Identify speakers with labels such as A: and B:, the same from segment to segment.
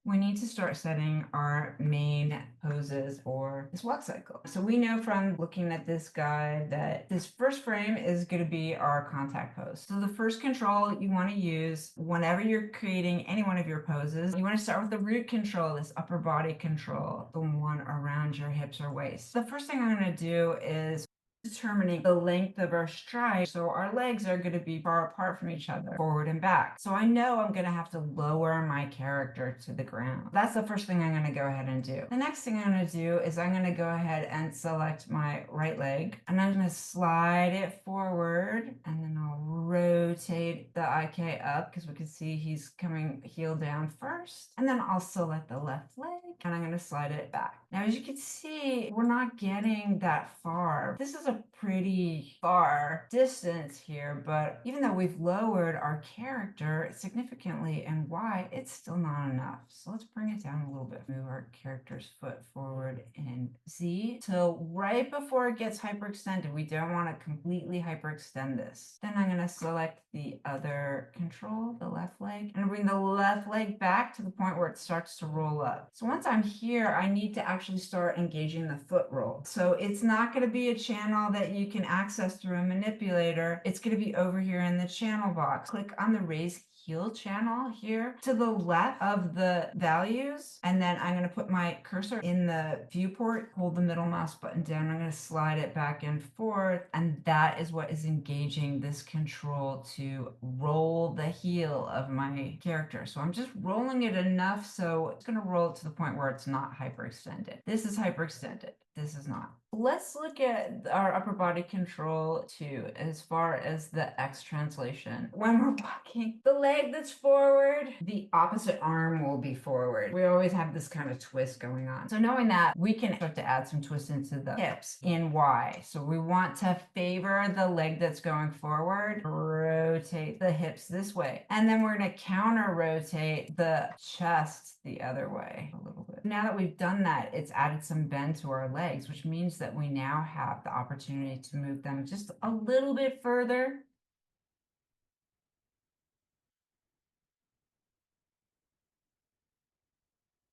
A: we need to start setting our main poses for this walk cycle. So we know from looking at this guide that this first frame is going to be our contact pose. So the first control you want to use whenever you're creating any one of your poses, you want to start with the root control, this upper body control, the one around your hips or waist. The first thing I'm going to do is determining the length of our stride. So our legs are going to be far apart from each other, forward and back. So I know I'm going to have to lower my character to the ground. That's the first thing I'm going to go ahead and do. The next thing I'm going to do is I'm going to go ahead and select my right leg, and I'm going to slide it forward, and then I'll rotate the IK up because we can see he's coming heel down first. And then I'll select the left leg and I'm going to slide it back. Now, as you can see, we're not getting that far. This is a pretty far distance here, but even though we've lowered our character significantly in Y, it's still not enough. So let's bring it down a little bit. Move our character's foot forward in Z. So right before it gets hyperextended, we don't want to completely hyperextend this. Then I'm going to select the other control, the left leg, and bring the left leg back to the point where it starts to roll up. So once I'm here, I need to actually start engaging the foot roll. So it's not going to be a channel that you can access through a manipulator. It's going to be over here in the channel box. Click on the raise heel channel here to the left of the values, and then I'm going to put my cursor in the viewport, hold the middle mouse button down, I'm going to slide it back and forth, and that is what is engaging this control to roll the heel of my character. So I'm just rolling it enough so it's going to roll it to the point where it's not hyperextended. This is hyperextended. This is not. Let's look at our upper body control too, as far as the X translation. When we're walking, the leg that's forward, the opposite arm will be forward. We always have this kind of twist going on. So knowing that, we can start to add some twist into the hips in Y. So we want to favor the leg that's going forward, rotate the hips this way. And then we're going to counter rotate the chest the other way a little bit. Now that we've done that, it's added some bend to our legs, which means that we now have the opportunity to move them just a little bit further.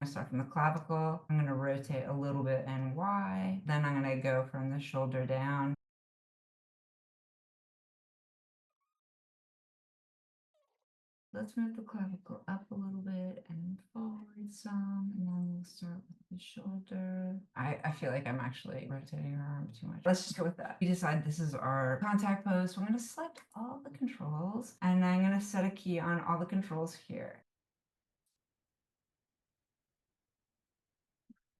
A: I'm going to start from the clavicle. I'm going to rotate a little bit in Y. Then I'm going to go from the shoulder down. Let's move the clavicle up a little bit and forward some, and then we'll start with the shoulder. I feel like I'm actually rotating our arm too much. Let's just go with that. We decide this is our contact pose. So I'm going to select all the controls, and I'm going to set a key on all the controls here.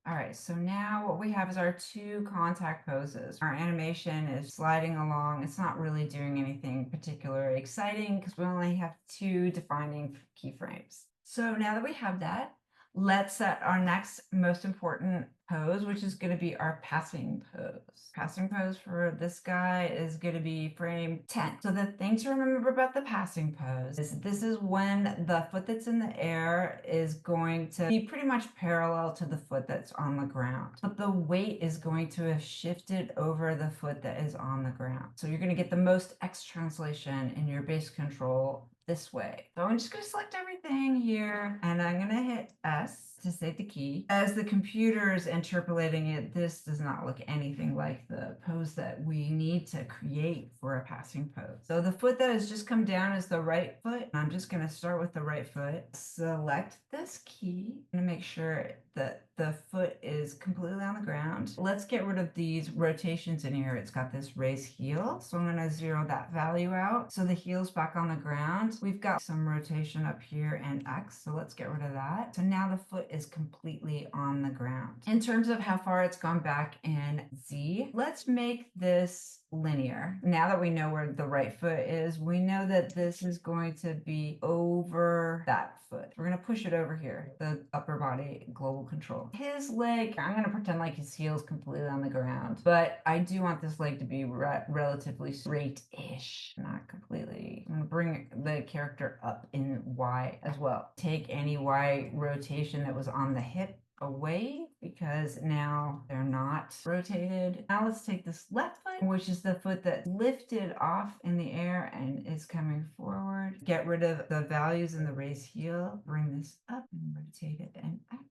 A: All right, so now what we have is our two contact poses. Our animation is sliding along. It's not really doing anything particularly exciting because we only have two defining keyframes. So now that we have that, let's set our next most important pose, which is going to be our passing pose. Passing pose for this guy is going to be frame 10. So the thing to remember about the passing pose is this is when the foot that's in the air is going to be pretty much parallel to the foot that's on the ground. But the weight is going to have shifted over the foot that is on the ground. So you're going to get the most X translation in your base control this way. So I'm just going to select everything here, and I'm going to hit S to save the key. As the computer is interpolating it, this does not look anything like the pose that we need to create for a passing pose. So the foot that has just come down is the right foot. I'm just going to start with the right foot. Select this key and make sure that the foot is completely on the ground. Let's get rid of these rotations in here. It's got this raise heel. So I'm going to zero that value out. So the heel's back on the ground. We've got some rotation up here and X. So let's get rid of that. So now the foot is completely on the ground. In terms of how far it's gone back in Z, let's make this linear. Now that we know where the right foot is, we know that this is going to be over that foot. We're going to push it over here, the upper body global control. His leg, I'm going to pretend like his heel is completely on the ground, but I do want this leg to be relatively straight-ish, not completely. I'm going to bring the character up in Y as well. Take any Y rotation that was on the hip away because now they're not rotated. Now let's take this left foot, which is the foot that lifted off in the air and is coming forward. Get rid of the values in the raise heel. Bring this up and rotate it in X.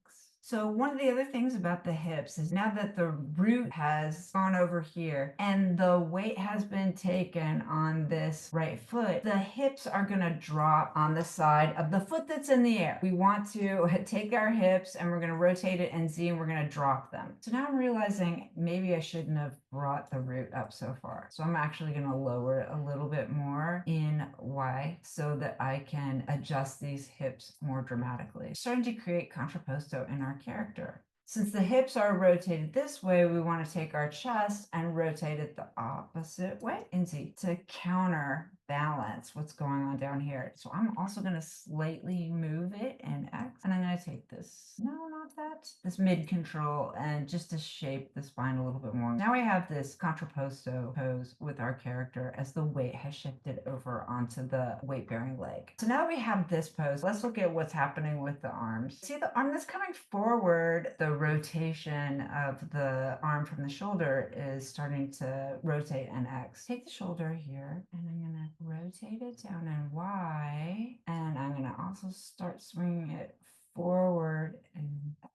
A: So one of the other things about the hips is now that the root has gone over here and the weight has been taken on this right foot, the hips are going to drop on the side of the foot that's in the air. We want to take our hips and we're going to rotate it in Z and we're going to drop them. So now I'm realizing maybe I shouldn't have brought the root up so far. So I'm actually going to lower it a little bit more in Y so that I can adjust these hips more dramatically. Starting to create contrapposto in our character. Since the hips are rotated this way, we want to take our chest and rotate it the opposite way in Z to counterbalance what's going on down here. So I'm also going to slightly move it in X, and I'm going to take this, no, not that, this mid control, and just to shape the spine a little bit more. Now we have this contrapposto pose with our character as the weight has shifted over onto the weight-bearing leg. So now that we have this pose, let's look at what's happening with the arms. See the arm that's coming forward, the rotation of the arm from the shoulder is starting to rotate an X. Take the shoulder here, and I'm gonna rotate it down in Y, and I'm gonna also start swinging it forward in X.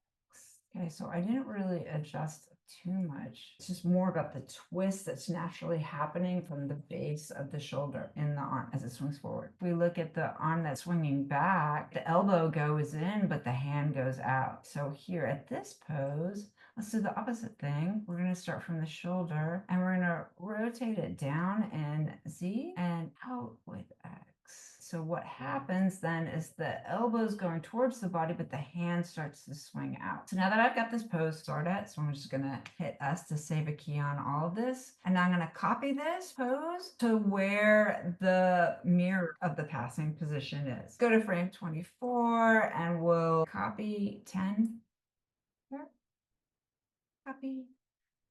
A: Okay, so I didn't really adjust too much. It's just more about the twist that's naturally happening from the base of the shoulder in the arm as it swings forward. If we look at the arm that's swinging back, the elbow goes in, but the hand goes out. So here at this pose, let's do the opposite thing. We're going to start from the shoulder and we're going to rotate it down in Z and out with X. So what happens then is the elbow's going towards the body, but the hand starts to swing out. So now that I've got this pose started, so I'm just gonna hit S to save a key on all of this. And now I'm gonna copy this pose to where the mirror of the passing position is. Go to frame 24 and we'll copy 10 here, copy.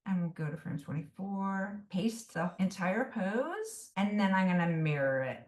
A: And we'll go to frame 24, paste the entire pose, and then I'm gonna mirror it.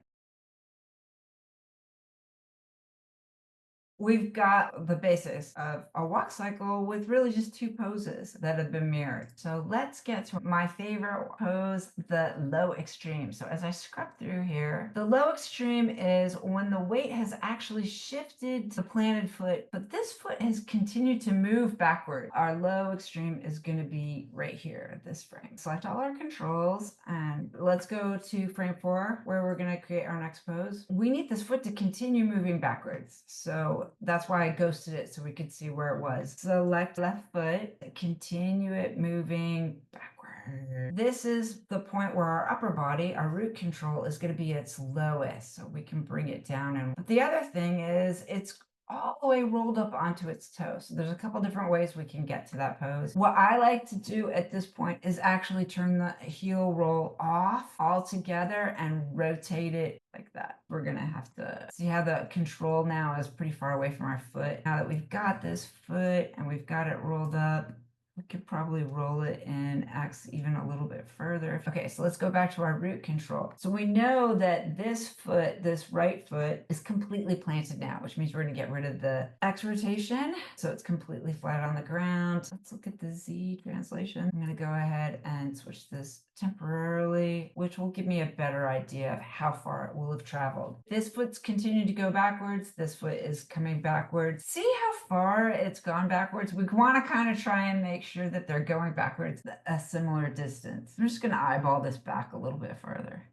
A: We've got the basis of a walk cycle with really just two poses that have been mirrored. So let's get to my favorite pose, the low extreme. So as I scrub through here, the low extreme is when the weight has actually shifted the planted foot, but this foot has continued to move backward. Our low extreme is going to be right here at this frame. Select all our controls and let's go to frame 4 where we're going to create our next pose. We need this foot to continue moving backwards. So that's why I ghosted it so we could see where it was. Select left foot, continue it moving backward. This is the point where our upper body, our root control, is going to be its lowest. So we can bring it down. And but the other thing is it's all the way rolled up onto its toe. So there's a couple different ways we can get to that pose. What I like to do at this point is actually turn the heel roll off altogether and rotate it like that. We're gonna have to see how the control now is pretty far away from our foot. Now that we've got this foot and we've got it rolled up, we could probably roll it in X even a little bit further. Okay, so let's go back to our root control. So we know that this foot, this right foot, is completely planted now, which means we're gonna get rid of the X rotation. So it's completely flat on the ground. Let's look at the Z translation. I'm gonna go ahead and switch this temporarily, which will give me a better idea of how far it will have traveled. This foot's continuing to go backwards. This foot is coming backwards. See how far it's gone backwards? We want to kind of try and make sure that they're going backwards a similar distance. I'm just going to eyeball this back a little bit further.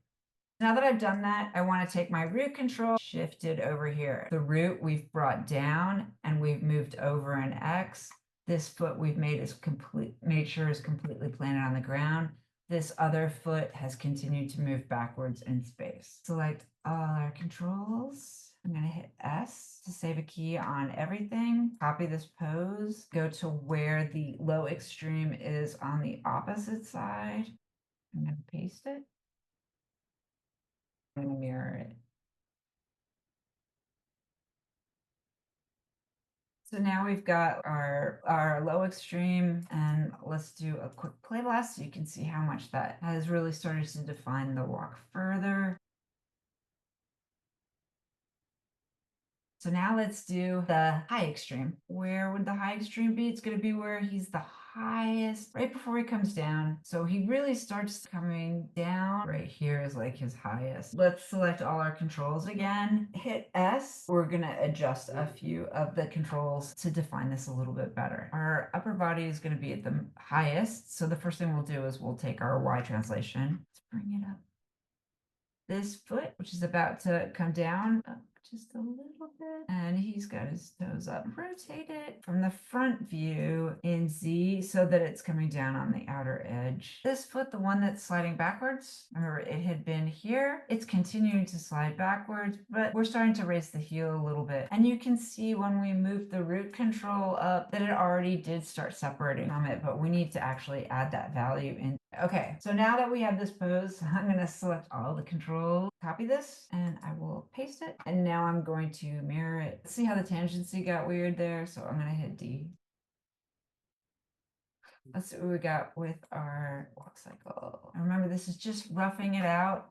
A: Now that I've done that, I want to take my root control, shift it over here. The root we've brought down and we've moved over an X. This foot we've made sure is completely planted on the ground. This other foot has continued to move backwards in space. Select all our controls. I'm going to hit S to save a key on everything. Copy this pose. Go to where the low extreme is on the opposite side. I'm going to paste it. I'm going to mirror it. So now we've got our low extreme, and let's do a quick play blast so you can see how much that has really started to define the walk further. So now let's do the high extreme. Where would the high extreme be? It's going to be where he's the highest, right before he comes down. So he really starts coming down. Right here is like his highest. Let's select all our controls again. Hit S. We're going to adjust a few of the controls to define this a little bit better. Our upper body is going to be at the highest. So the first thing we'll do is we'll take our Y translation. Let's bring it up. This foot, which is about to come down just a little bit, and he's got his toes up. Rotate it from the front view in Z so that it's coming down on the outer edge. This foot, the one that's sliding backwards, remember it had been here. It's continuing to slide backwards, but we're starting to raise the heel a little bit. And you can see when we move the root control up that it already did start separating from it, but we need to actually add that value in. Okay, so now that we have this pose, I'm going to select all the controls, copy this, and I will paste it. And now I'm going to mirror it. See how the tangency got weird there? So I'm going to hit D. Let's see what we got with our walk cycle. And remember, this is just roughing it out.